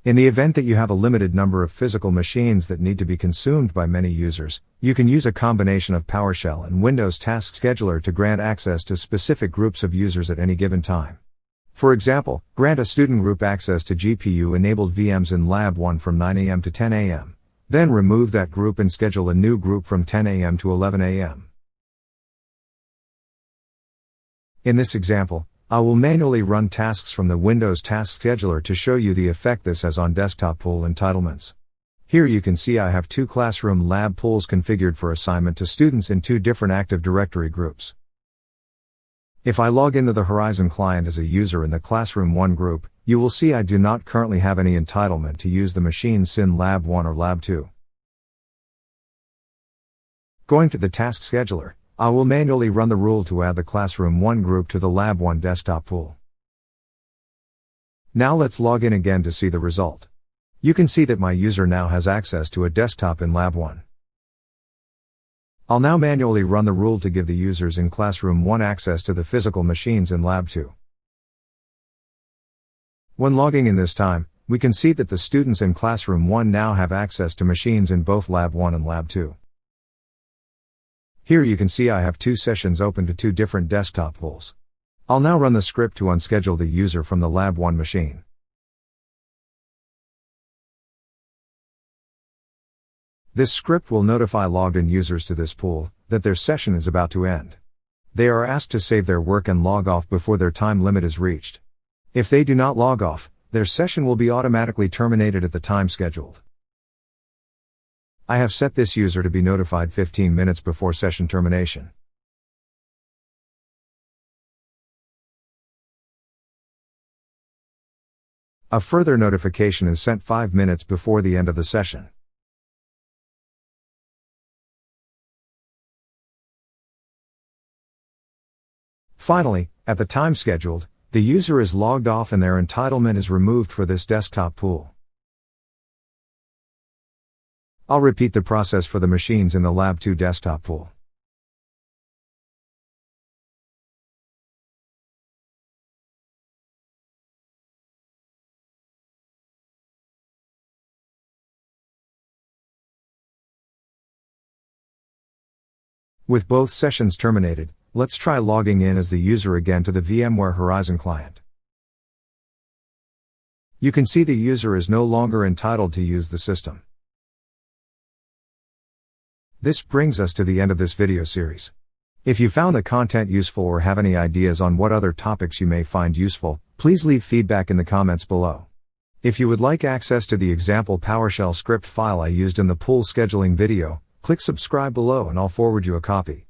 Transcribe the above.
In the event that you have a limited number of physical machines that need to be consumed by many users, you can use a combination of PowerShell and Windows Task Scheduler to grant access to specific groups of users at any given time. For example, grant a student group access to GPU-enabled VMs in Lab 1 from 9 a.m. to 10 a.m. Then remove that group and schedule a new group from 10 a.m. to 11 a.m. In this example, I will manually run tasks from the Windows Task Scheduler to show you the effect this has on desktop pool entitlements. Here you can see I have two classroom lab pools configured for assignment to students in two different Active Directory groups. If I log into the Horizon client as a user in the Classroom 1 group, you will see I do not currently have any entitlement to use the machines in Lab 1 or Lab 2. Going to the Task Scheduler, I will manually run the rule to add the Classroom 1 group to the Lab 1 desktop pool. Now let's log in again to see the result. You can see that my user now has access to a desktop in Lab 1. I'll now manually run the rule to give the users in Classroom 1 access to the physical machines in Lab 2. When logging in this time, we can see that the students in Classroom 1 now have access to machines in both Lab 1 and Lab 2. Here you can see I have two sessions open to two different desktop pools. I'll now run the script to unschedule the user from the Lab 1 machine. This script will notify logged-in users to this pool that their session is about to end. They are asked to save their work and log off before their time limit is reached. If they do not log off, their session will be automatically terminated at the time scheduled. I have set this user to be notified 15 minutes before session termination. A further notification is sent 5 minutes before the end of the session. Finally, at the time scheduled, the user is logged off and their entitlement is removed for this desktop pool. I'll repeat the process for the machines in the Lab 2 desktop pool. With both sessions terminated, let's try logging in as the user again to the VMware Horizon client. You can see the user is no longer entitled to use the system. This brings us to the end of this video series. If you found the content useful or have any ideas on what other topics you may find useful, please leave feedback in the comments below. If you would like access to the example PowerShell script file I used in the pool scheduling video, click subscribe below and I'll forward you a copy.